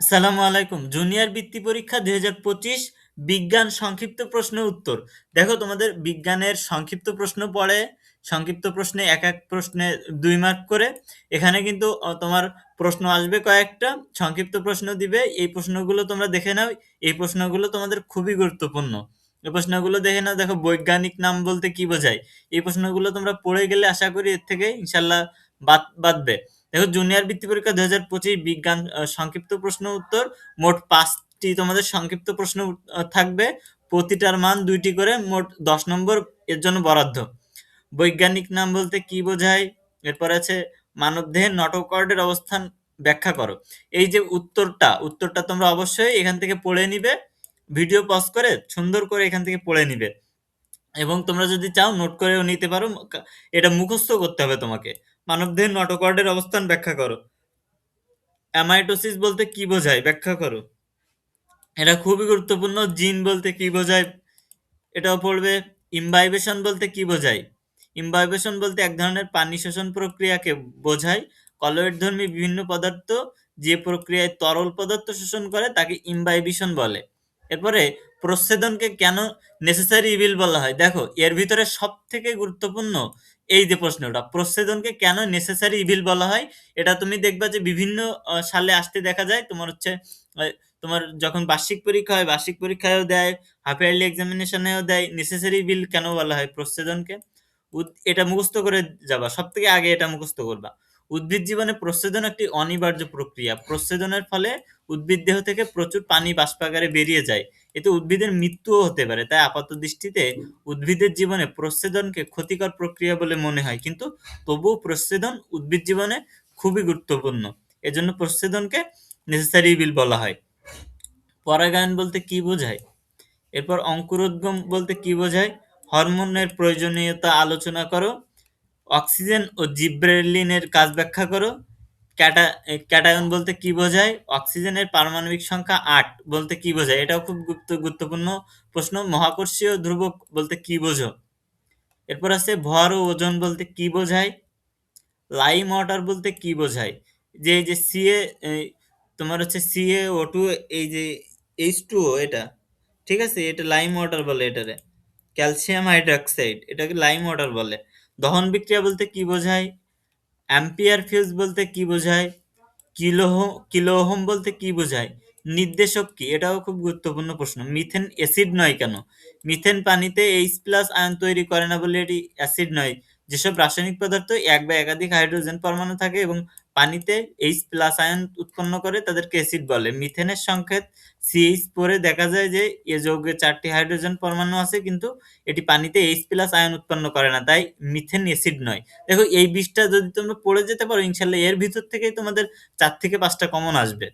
আসসালামু আলাইকুম। জুনিয়র বৃত্তি পরীক্ষা ২০২৫ বিজ্ঞান সংক্ষিপ্ত প্রশ্নের উত্তর। দেখো তোমাদের বিজ্ঞানের সংক্ষিপ্ত প্রশ্ন পড়ে, সংক্ষিপ্ত প্রশ্নে এক প্রশ্নে ২ মার্ক করে। এখানে কিন্তু তোমার প্রশ্ন আসবে কয়েকটা, সংক্ষিপ্ত প্রশ্ন দিবে। এই প্রশ্নগুলো তোমরা দেখে নাও। এই প্রশ্নগুলো তোমাদের খুবই গুরুত্বপূর্ণ। এই প্রশ্নগুলো দেখে নাও। দেখো, বৈজ্ঞানিক নাম বলতে কি বোঝায়? এই প্রশ্নগুলো তোমরা পড়ে গেলে আশা করি এর থেকে ইনশাল্লাহ বাঁচবে। দেখো, জুনিয়র বৃত্তি পরীক্ষা ২০২৫ বিজ্ঞান সংক্ষিপ্ত প্রশ্ন উত্তর। মোট ৫টি তোমাদের সংক্ষিপ্ত প্রশ্ন থাকবে। প্রতিটার মান ২টি করে, মোট ১০ নম্বর এর জন্য বরাদ্দ। বৈজ্ঞানিক নাম বলতে কি বোঝায়? এরপর আছে মানবদেহের নটোকর্ডের অবস্থান ব্যাখ্যা করো। এই যে উত্তরটা তোমরা অবশ্যই এখান থেকে পড়ে নিবে। ভিডিও পজ করে সুন্দর করে এখান থেকে পড়ে নিবে, এবং তোমরা যদি চাও নোট করেও নিতে পারো। এটা মুখস্থ করতে হবে তোমাকে। মানবদেহের নটোকর্ডের অবস্থান ব্যাখ্যা করো। অ্যামাইটোসিস বলতে কি বোঝায়? ব্যাখ্যা করো। এটা খুবই গুরুত্বপূর্ণ। জিন বলতে কি বোঝায়? এটাও পড়বে। ইমবাইবেশন বলতে কি বোঝায়? ইমবাইবেশন বলতে এক ধরনের পানি শোষণ প্রক্রিয়াকে বোঝায়। কলয়েডধর্মী বিভিন্ন পদার্থ যে প্রক্রিয়ায় তরল পদার্থ শোষণ করে তাকে ইমবাইবিশন বলে। এরপরে প্রচ্ছেদনকে কেন নেসেসারি ইভিল বলা হয়? দেখো, এর ভিতরে সব থেকে গুরুত্বপূর্ণ এই যে প্রশ্নটা, প্রচ্ছেদনকে কেন নেসেসারি ইভিল বলা হয়। এটা তুমি দেখবা যে বিভিন্ন সালে আসতে দেখা যায়। তোমার হচ্ছে আহ, তোমার যখন বার্ষিক পরীক্ষা হয়, বার্ষিক পরীক্ষায়ও দেয়, হাফ ইয়ারলি এক্সামিনেশনেও দেয়। নেসেসারি বিল কেন বলা হয় প্রচ্ছেদনকে? এটা মুখস্থ করে যাবা, সব থেকে আগে এটা মুখস্থ করবা। উদ্ভিদ জীবনে প্রচ্ছেদন একটি অনিবার্য প্রক্রিয়া। প্রচ্ছেদনের ফলে উদ্ভিদ দেহ থেকে প্রচুর পানি বাষ্পাকারে বেরিয়ে যায়। এতে উদ্ভিদের মৃত্যুও হতে পারে। তাই আপাত দৃষ্টিতে উদ্ভিদের জীবনে প্রচ্ছেদনকে ক্ষতিকর প্রক্রিয়া বলে মনে হয়, কিন্তু তবুও প্রচ্ছেদন উদ্ভিদ জীবনে খুবই গুরুত্বপূর্ণ। এজন্য প্রচ্ছেদনকে নেসেসারি বিল বলা হয়। পরাগায়ন বলতে কি বোঝায়? এরপর অঙ্কুরোদ্গম বলতে কি বোঝায়? হরমোনের প্রয়োজনীয়তা আলোচনা করো। অক্সিজেন ও জিব্রেলিনের কাজ ব্যাখ্যা করো। ক্যাটায়ন বলতে কি বোঝায়? অক্সিজেনের পারমাণবিক সংখ্যা ৮ বলতে কি বোঝায়? এটাও খুব গুরুত্বপূর্ণ প্রশ্ন। মহাকর্ষীয় ধ্রুবক বলতে কি বোঝো? এরপর আছে ভর ও ওজন বলতে কি বোঝায়? লাইম ওয়াটার বলতে কি বোঝায়? যে এই যে তোমার হচ্ছে CaO2, এই যে H2O, এটা ঠিক আছে, এটা লাইম ওয়াটার বলে এটারে। ক্যালসিয়াম হাইড্রক্সাইড, এটাকে লাইম ওয়াটার বলে। দহন বিক্রিয়া বলতে কি বোঝায়? অ্যাম্পিয়ার ফিউজ বলতে কি বোঝায়? কিলো ওহম বলতে কি বোঝায়? নির্দেশক কি? এটাও খুব গুরুত্বপূর্ণ প্রশ্ন। মিথেন অ্যাসিড নয় কেন? মিথেন পানিতে H+ আয়ন তৈরি করে না বলে এটি অ্যাসিড নয়। যেসব রাসায়নিক পদার্থ এক বা একাধিক হাইড্রোজেন পরমাণু থাকে এবং পানিতে H+ আয়ন উৎপন্ন করে তাদেরকে অ্যাসিড বলে। মিথেনের সংকেত CH4 দেখা যায় যে এ যৌগে 4টি হাইড্রোজেন পরমাণু আছে, কিন্তু এটি পানিতে H+ আয়ন উৎপন্ন করে না, তাই মিথেন অ্যাসিড নয়। দেখো, এই 20টা যদি তোমরা পড়ে যেতে পারো, ইনশাল্লাহ এর ভিতর থেকেই তোমাদের 4 থেকে 5টা কমন আসবে।